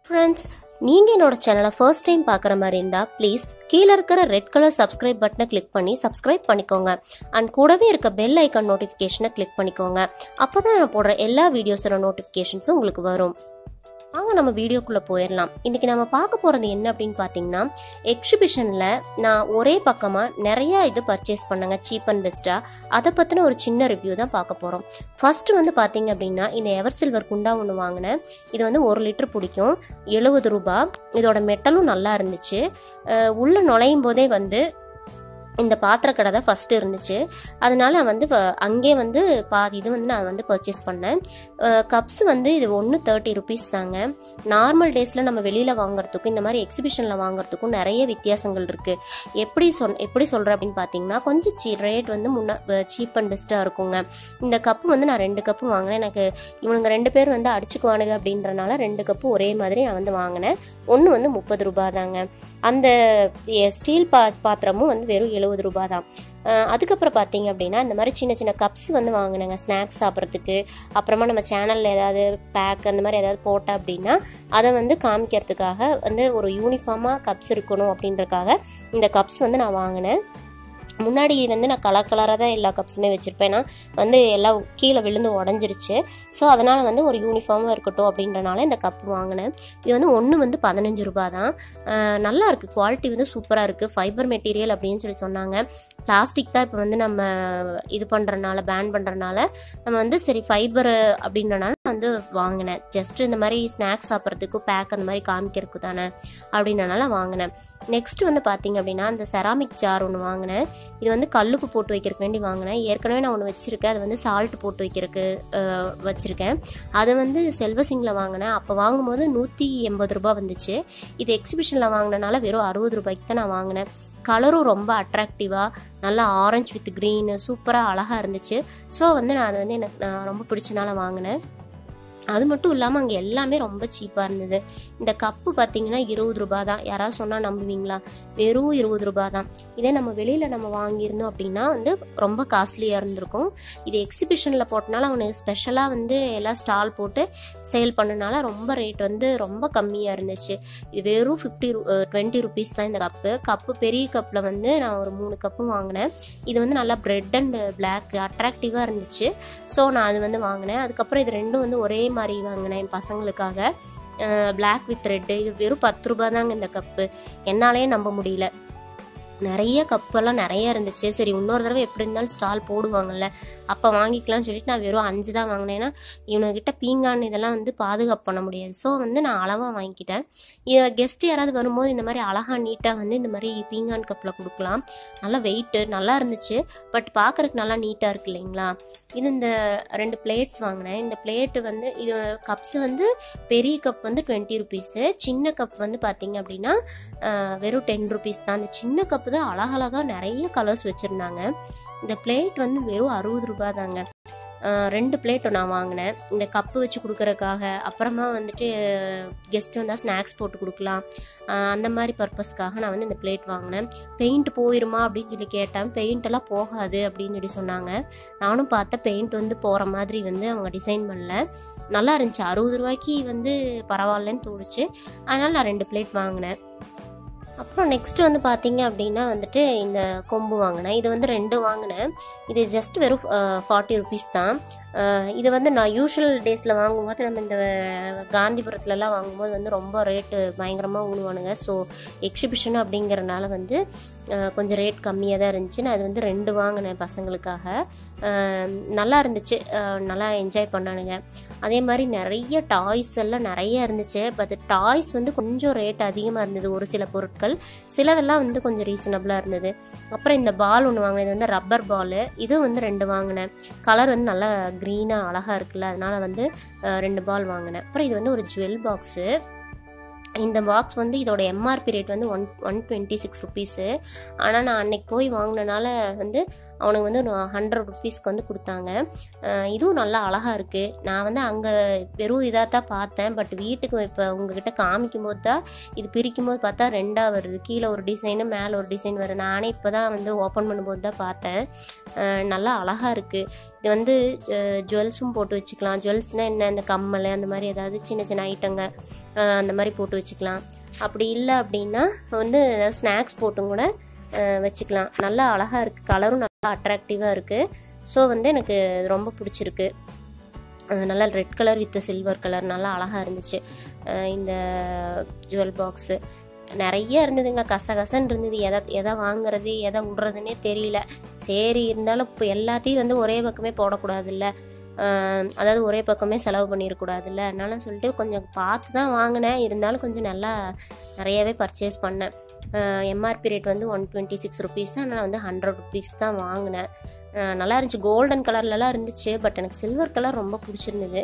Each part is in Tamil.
ஃப்ரெண்ட்ஸ், நீங்க என்னோட சேனலை ஃபர்ஸ்ட் டைம் பார்க்குற மாதிரி இருந்தா ப்ளீஸ் கீழே இருக்கிற ரெட் கலர் சப்ஸ்கிரைப் பட்டனை கிளிக் பண்ணி சப்ஸ்கிரைப் பண்ணிக்கோங்க. அண்ட் கூடவே இருக்க பெல் ஐக்கான் நோட்டிஃபிகேஷனை கிளிக் பண்ணிக்கோங்க. அப்போதான் நான் போடுற எல்லா வீடியோஸோட நோட்டிஃபிகேஷன்ஸும் உங்களுக்கு வரும். வாங்க நம்ம வீடியோக்குள்ளே போயிடலாம். இன்றைக்கி நம்ம பார்க்க போகிறது என்ன அப்படின்னு பார்த்தீங்கன்னா, எக்ஸிபிஷனில் நான் ஒரே பக்கமாக நிறையா இது பர்ச்சேஸ் பண்ணேங்க, சீப் அண்ட் பெஸ்ட்டாக. அதை பற்றின ஒரு சின்ன ரிவ்யூ தான் பார்க்க போகிறோம். ஃபர்ஸ்ட் வந்து பார்த்தீங்க அப்படின்னா, இந்த எவர் சில்வர் குண்டா ஒன்று வாங்கினேன். இது வந்து 1 லிட்டர் பிடிக்கும், 70 ரூபா. இதோட மெட்டலும் நல்லா இருந்துச்சு. உள்ளே நுழையும் போதே வந்து இந்த பாத்திரக்கடை தான் ஃபஸ்ட்டு இருந்துச்சு. அதனால வந்து அங்கே வந்து பாதி இது வந்து நான் வந்து பர்ச்சேஸ் பண்ணேன். கப்ஸ் வந்து இது 30 ருபீஸ் தாங்க. நார்மல் டேஸில் நம்ம வெளியில் வாங்குறதுக்கும் இந்த மாதிரி எக்ஸிபிஷனில் வாங்குறதுக்கும் நிறைய வித்தியாசங்கள் இருக்குது. எப்படி சொல்கிறேன் அப்படின்னு பார்த்தீங்கன்னா, கொஞ்சம் ரேட் வந்து சீப் அண்ட் பெஸ்ட்டாக இருக்குங்க. இந்த கப்பு வந்து நான் 2 கப்பு வாங்கினேன். எனக்கு இவனுங்க 2 பேர் வந்து அடிச்சுக்குவானுங்க அப்படின்றனால 2 கப்பு ஒரே மாதிரி நான் வந்து வாங்கினேன். ஒன்று வந்து 30 ரூபா தாங்க. அந்த ஸ்டீல் பாத்திரமும் வந்து வெறும் 70 ரூபா தான். அதுக்கப்புறம் பார்த்தீங்க அப்படின்னா, இந்த மாதிரி சின்ன சின்ன கப்ஸ் வந்து வாங்கினாங்க ஸ்நாக்ஸ் சாப்பிட்றதுக்கு. அப்புறமா நம்ம சேனலில் ஏதாவது பேக் அந்த மாதிரி ஏதாவது போட்டேன் அப்படின்னா அதை வந்து காமிக்கிறதுக்காக வந்து ஒரு யூனிஃபார்மாக கப்ஸ் இருக்கணும் அப்படின்றக்காக இந்த கப்ஸ் வந்து நான் வாங்கினேன். முன்னாடி வந்து நான் கலர் கலராக தான் எல்லா கப்ஸுமே வச்சுருப்பேன். ஏன்னா வந்து எல்லாம் கீழே விழுந்து உடஞ்சிருச்சு. ஸோ அதனால் வந்து ஒரு யூனிஃபார்மாக இருக்கட்டும் அப்படின்றனால இந்த கப்பு வாங்கினேன். இது வந்து ஒன்று வந்து 15 ரூபா தான். நல்லா இருக்குது, குவாலிட்டி வந்து சூப்பராக இருக்குது. ஃபைபர் மெட்டீரியல் அப்படின்னு சொல்லி சொன்னாங்க. பிளாஸ்டிக் தான் இப்போ வந்து நம்ம இது பண்ணுறனால, பேன் பண்ணுறனால நம்ம வந்து சரி ஃபைபர் அப்படின்றனால வந்து வாங்கினேன். ஜஸ்ட் இந்த மாதிரி ஸ்நாக்ஸ் சாப்பிட்றதுக்கு பேக் அந்த மாதிரி காமிக்கிறதுக்கு தானே அப்படின்றனால வாங்கினேன். நெக்ஸ்ட் வந்து பார்த்தீங்க அப்படின்னா, அந்த செராமிக் ஜார் ஒன்று வாங்கினேன். இது வந்து கல்லுப்பு போட்டு வைக்கிறதுக்கு வேண்டி வாங்கினேன். ஏற்கனவே நான் ஒன்று வச்சுருக்கேன். அது வந்து சால்ட் போட்டு வைக்கிறதுக்கு வச்சுருக்கேன். அதை வந்து செல்வசிங்கில் வாங்கினேன். அப்போ வாங்கும்போது 180 ரூபா வந்துச்சு. இது எக்ஸிபிஷனில் வாங்கினனால வெறும் 60 ரூபாய்க்கு தான் நான் வாங்கினேன். கலரும் ரொம்ப அட்ராக்டிவாக, நல்லா ஆரஞ்சு வித் க்ரீனு சூப்பராக அழகாக இருந்துச்சு. ஸோ வந்து நான் அது வந்து நான் ரொம்ப பிடிச்சனால வாங்கினேன். அது மட்டும் இல்லாமல் அங்கே எல்லாமே ரொம்ப சீப்பாக இருந்தது. இந்த கப்பு பார்த்தீங்கன்னா 20 ரூபா தான். யாராவது சொன்னால் நம்புவீங்களா? வெறும் 20 ரூபா தான். இதே நம்ம வெளியில் நம்ம வாங்கியிருந்தோம் அப்படின்னா வந்து ரொம்ப காஸ்ட்லியாக இருந்திருக்கும். இது எக்ஸிபிஷனில் போட்டனால அவனுக்கு ஸ்பெஷலாக வந்து எல்லாம் ஸ்டால் போட்டு சேல் பண்ணனால ரொம்ப ரேட் வந்து ரொம்ப கம்மியாக இருந்துச்சு. இது வெறும் 20 ருபீஸ் தான் இந்த கப்பு. பெரிய கப்பில் வந்து நான் ஒரு 3 கப்பு வாங்கினேன். இது வந்து நல்லா பிரெட் அண்ட் பிளாக் அட்ராக்டிவாக இருந்துச்சு. ஸோ நான் அது வந்து வாங்கினேன். அதுக்கப்புறம் இது ரெண்டும் வந்து ஒரே மாதிரி வாங்கினேன் என் பசங்களுக்காக. Black with red. இது வெறும் 10 ரூபா தாங்க இந்த கப்பு. என்னாலே நம்ப முடியல. நிறைய கப்பெல்லாம் நிறைய இருந்துச்சு. சரி இன்னொரு தடவை எப்படி இருந்தாலும் ஸ்டால் போடுவாங்கல்ல, அப்போ வாங்கிக்கலாம்னு சொல்லிட்டு நான் வெறும் 5 தான் வாங்கினேன். ஏன்னா இவனுக்கிட்ட பீங்கான் இதெல்லாம் வந்து பாதுகாப்பு பண்ண முடியாது. ஸோ வந்து நான் அளவாக வாங்கிக்கிட்டேன். கெஸ்ட் யாராவது வரும்போது இந்த மாதிரி அழகாக நீட்டாக வந்து இந்த மாதிரி பீங்கான் கப்பில் கொடுக்கலாம். நல்லா வெயிட்டு நல்லா இருந்துச்சு. பட் பார்க்குறதுக்கு நல்லா நீட்டாக இருக்கு இல்லைங்களா? இது இந்த 2 பிளேட்ஸ் வாங்கினேன். இந்த பிளேட்டு வந்து இது கப்ஸ் வந்து பெரிய கப் வந்து 20 ருபீஸு. சின்ன கப் வந்து பார்த்தீங்க அப்படின்னா வெறும் 10 ருபீஸ் தான். அந்த சின்ன கப்பு தான் அழகழகாக நிறைய கலர்ஸ் வச்சுருந்தாங்க. இந்த பிளேட் வந்து வெறும் 60 ரூபா தாங்க. 2 பிளேட் நான் வாங்கினேன். இந்த கப்பு வச்சு கொடுக்கறதுக்காக. அப்புறமா வந்துட்டு கெஸ்ட் வந்தால் ஸ்நாக்ஸ் போட்டு கொடுக்கலாம், அந்த மாதிரி பர்பஸ்க்காக நான் வந்து இந்த பிளேட் வாங்கினேன். பெயிண்ட் போயிருமா அப்படின்னு சொல்லி கேட்டேன். பெயிண்ட் எல்லாம் போகாது அப்படின்னு சொல்லி சொன்னாங்க. நானும் பார்த்தேன், பெயிண்ட் வந்து போகிற மாதிரி வந்து அவங்க டிசைன் பண்ணல. நல்லா இருந்துச்சு. 60 ரூபாய்க்கு வந்து பரவாயில்லன்னு தோணுச்சு. அதனால் நான் 2 பிளேட் வாங்கினேன். அப்புறம் நெக்ஸ்ட் வந்து பார்த்தீங்க அப்படின்னா வந்துட்டு இந்த கொம்பு வாங்கினேன். இது வந்து 2 வாங்கினேன். இது ஜஸ்ட் வெறும் 40 ருபீஸ் தான். இது வந்து நான் யூஷுவல் டேஸில் வாங்கும்போது நம்ம இந்த காந்திபுரத்துலலாம் வாங்கும்போது வந்து ரொம்ப ரேட்டு பயங்கரமாக ஊணுவானுங்க. ஸோ எக்ஸிபிஷன் அப்படிங்கிறனால வந்து கொஞ்சம் ரேட் கம்மியாக தான் இருந்துச்சு. நான் இது வந்து 2 வாங்கினேன் பசங்களுக்காக. நல்லா இருந்துச்சு, நல்லா என்ஜாய் பண்ணானுங்க. அதே மாதிரி நிறைய டாய்ஸ் எல்லாம் நிறைய இருந்துச்சு. பட் டாய்ஸ் வந்து கொஞ்சம் ரேட் அதிகமாக இருந்தது. ஒரு சில பொருட்கள், சிலதெல்லாம் வந்து கொஞ்சம் ரீசனபிளாக இருந்தது. அப்புறம் இந்த பால் ஒன்று வாங்கினேன். இது வந்து ரப்பர் பால். இது வந்து 2 வாங்கினேன். கலர் வந்து நல்லா க்ரீனாக அழகாக இருக்குல்ல, அதனால் வந்து 2 பால் வாங்கினேன். அப்புறம் இது வந்து ஒரு ஜுவல் பாக்ஸு. இந்த பாக்ஸ் வந்து இதோட எம்ஆர்பி ரேட் வந்து 126 ருபீஸு. ஆனால் நான் அன்னைக்கு போய் வாங்கினனால வந்து அவனுக்கு வந்து 100 ருபீஸ்க்கு வந்து கொடுத்தாங்க. இதுவும் நல்லா அழகாக இருக்குது. நான் வந்து அங்கே வெறும் இதாக தான் பார்த்தேன். பட் வீட்டுக்கு இப்போ உங்ககிட்ட காமிக்கும் போது தான் இது பிரிக்கும் போது பார்த்தா 2ஆக வருது. கீழே ஒரு டிசைனு மேலே ஒரு டிசைன் வருது. நானே இப்போ தான் வந்து ஓப்பன் பண்ணும்போது தான் பார்த்தேன். நல்லா அழகாக இருக்குது. இது வந்து ஜுவல்ஸும் போட்டு வச்சுக்கலாம். ஜுவல்ஸ்னால் என்ன, இந்த கம்மல் அந்த மாதிரி ஏதாவது சின்ன சின்ன ஐட்டங்க அந்த மாதிரி போட்டு வச்சுக்கலாம். அப்படி இல்லை அப்படின்னா வந்து ஸ்நாக்ஸ் போட்டும் கூட வச்சுக்கலாம். நல்லா அழகாக இருக்குது. கலரும் நல்லா அட்ராக்டிவாக இருக்குது. ஸோ வந்து எனக்கு ரொம்ப பிடிச்சிருக்கு. நல்லா red colour with silver colour நல்லா அழகாக இருந்துச்சு. இந்த ஜுவல் பாக்ஸு நிறைய இருந்ததுங்க. கசகசன்னு இருந்தது. எதை வாங்குறது எதை விடுறதுன்னே தெரியல. சரி இருந்தாலும் இப்போ எல்லாத்தையும் வந்து ஒரே பக்கமே போடக்கூடாதுல்ல, அதாவது ஒரே பக்கமே செலவு பண்ணிடக்கூடாதுல்ல. அதனால சொல்லிட்டு கொஞ்சம் பார்த்து தான் வாங்கினேன். இருந்தாலும் கொஞ்சம் நல்லா நிறையவே பர்ச்சேஸ் பண்ணேன். எம்ஆர்பி ரேட் வந்து 126 ருபீஸ். அதனால் வந்து 100 ருபீஸ் தான் வாங்கினேன். நல்லா இருந்துச்சு. கோல்டன் கலர்லலாம் இருந்துச்சு. பட் எனக்கு சில்வர் கலர் ரொம்ப பிடிச்சிருந்தது.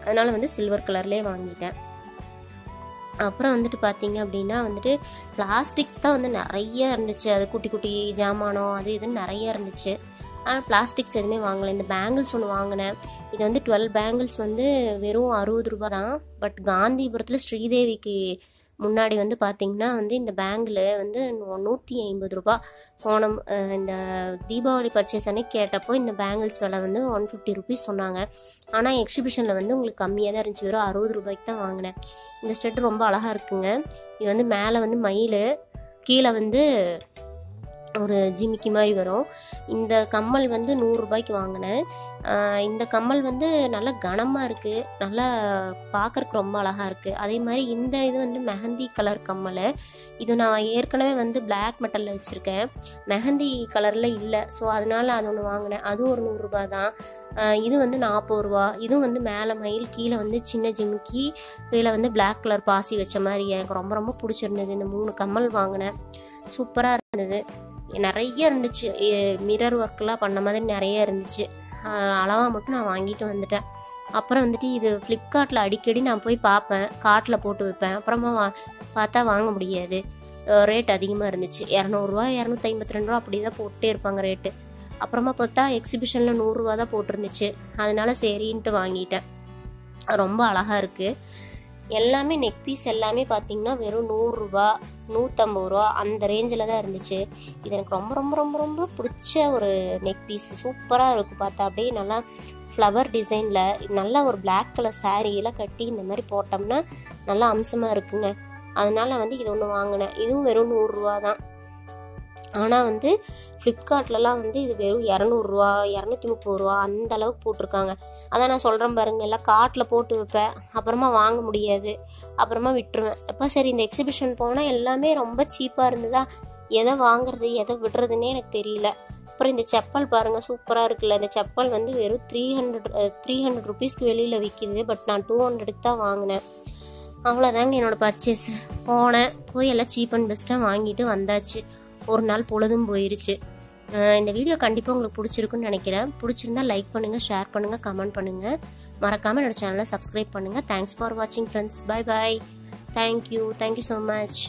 அதனால் வந்து சில்வர் கலர்லேயே வாங்கிட்டேன். அப்புறம் வந்துட்டு பார்த்தீங்க அப்படின்னா வந்துட்டு பிளாஸ்டிக்ஸ் தான் வந்து நிறைய இருந்துச்சு. அது குட்டி குட்டி ஜாமானம் அது இதுன்னு நிறைய இருந்துச்சு. ஆனால் பிளாஸ்டிக்ஸ் எதுவுமே வாங்கலை. இந்த பேங்கிள்ஸ் ஒன்று வாங்கினேன். இது வந்து 12 பேங்கிள்ஸ் வந்து வெறும் 60 ரூபா தான். பட் காந்திபுரத்தில் ஸ்ரீதேவிக்கு முன்னாடி வந்து பார்த்திங்கன்னா வந்து இந்த பேங்கில் வந்து 150 ரூபா. போன இந்த தீபாவளி பர்ச்சேஸ் அன்னைக்கு கேட்டப்போ இந்த பேங்கிள்ஸ் விலை வந்து 150 ருபீஸ் சொன்னாங்க. ஆனால் எக்ஸிபிஷனில் வந்து உங்களுக்கு கம்மியாக தான் இருந்துச்சு. வெறும் 60 ரூபாய்க்கு தான் வாங்கினேன். இந்த ஸ்டெட் ரொம்ப அழகாக இருக்குங்க. இது வந்து மேலே வந்து மயில், கீழே வந்து ஒரு ஜிமிக்கி மாதிரி வரும். இந்த கம்மல் வந்து 100 ரூபாய்க்கு வாங்கினேன். இந்த கம்மல் வந்து நல்லா கனமாக இருக்குது. நல்லா பார்க்குறக்கு ரொம்ப அழகாக இருக்குது. அதே மாதிரி இந்த இது வந்து மெஹந்தி கலர் கம்மல். இது நான் ஏற்கனவே வந்து பிளாக் மெட்டலில் வச்சுருக்கேன். மெஹந்தி கலரில் இல்லை. ஸோ அதனால் அது ஒன்று வாங்கினேன். அதுவும் ஒரு 100 ரூபா தான். இது வந்து 40 ரூபா. இதுவும் வந்து மேலே மயில், கீழே வந்து சின்ன ஜிமிக்கி, கீழே வந்து பிளாக் கலர் பாசி வச்ச மாதிரி எனக்கு ரொம்ப ரொம்ப பிடிச்சிருந்தது. இந்த 3 கம்மல் வாங்கினேன். சூப்பராக இருந்தது. நிறைய இருந்துச்சு. மிரர் ஒர்க்கெலாம் பண்ண மாதிரி நிறைய இருந்துச்சு. அளவாக மட்டும் நான் வாங்கிட்டு வந்துட்டேன். அப்புறம் வந்துட்டு இது ஃப்ளிப்கார்ட்டில் அடிக்கடி நான் போய் பார்ப்பேன், கார்ட்டில் போட்டு வைப்பேன். அப்புறமா பார்த்தா வாங்க முடியாது. ரேட் அதிகமாக இருந்துச்சு. 200 ரூபா 252 ரூபா அப்படி தான் போட்டே இருப்பாங்க ரேட்டு. அப்புறமா பார்த்தா எக்ஸிபிஷனில் 100 ரூபா தான் போட்டிருந்துச்சு. அதனால சரின்ட்டு வாங்கிட்டேன். ரொம்ப அழகாக இருக்குது. எல்லாமே நெக் பீஸ் எல்லாமே பார்த்தீங்கன்னா வெறும் 100 ரூபா 150 ரூபா அந்த ரேஞ்சில் தான் இருந்துச்சு. இது எனக்கு ரொம்ப ரொம்ப ரொம்ப ரொம்ப பிடிச்ச ஒரு நெக் பீஸ். சூப்பராக இருக்குது. பார்த்தா அப்படியே நல்லா ஃப்ளவர் டிசைனில் நல்லா ஒரு பிளாக் கலர் சாரீலாம் கட்டி இந்த மாதிரி போட்டோம்னா நல்லா அம்சமாக இருக்குங்க. அதனால வந்து இது ஒன்று வாங்கினேன். இதுவும் வெறும் 100 ரூபா தான். ஆனால் வந்து ஃப்ளிப்கார்ட்லலாம் வந்து இது வெறும் 200 ரூபா 230 ரூபா அந்த அளவுக்கு போட்டிருக்காங்க. அதான் நான் சொல்கிறேன் பாருங்க, எல்லாம் கார்ட்டில் போட்டு வைப்பேன், அப்புறமா வாங்க முடியாது, அப்புறமா விட்டுருவேன். அப்போ சரி இந்த எக்ஸிபிஷன் போனால் எல்லாமே ரொம்ப சீப்பாக இருந்ததா, எதை வாங்குறது எதை விடுறதுன்னே எனக்கு தெரியல. அப்புறம் இந்த செப்பல் பாருங்கள், சூப்பராக இருக்குல்ல. இந்த செப்பல் வந்து வெறும் 300 ருபீஸ்க்கு வெளியில் விற்கிது. பட் நான் 200க்கு தான் வாங்கினேன். அவ்வளோதாங்க என்னோடய பர்ச்சேஸ். போய் எல்லாம் சீப் அண்ட் பெஸ்ட்டாக வாங்கிட்டு வந்தாச்சு. ஒரு நாள் பொழுதும் போயிருச்சு. இந்த வீடியோ கண்டிப்பாக உங்களுக்கு பிடிச்சிருக்குன்னு நினைக்கிறேன். பிடிச்சிருந்தா லைக் பண்ணுங்கள், ஷேர் பண்ணுங்கள், கமெண்ட் பண்ணுங்கள். மறக்காமல் என்னோட சேனலை சப்ஸ்கிரைப் பண்ணுங்கள். தேங்க்ஸ் ஃபார் வாட்சிங் friends. Bye bye. Thank you so much.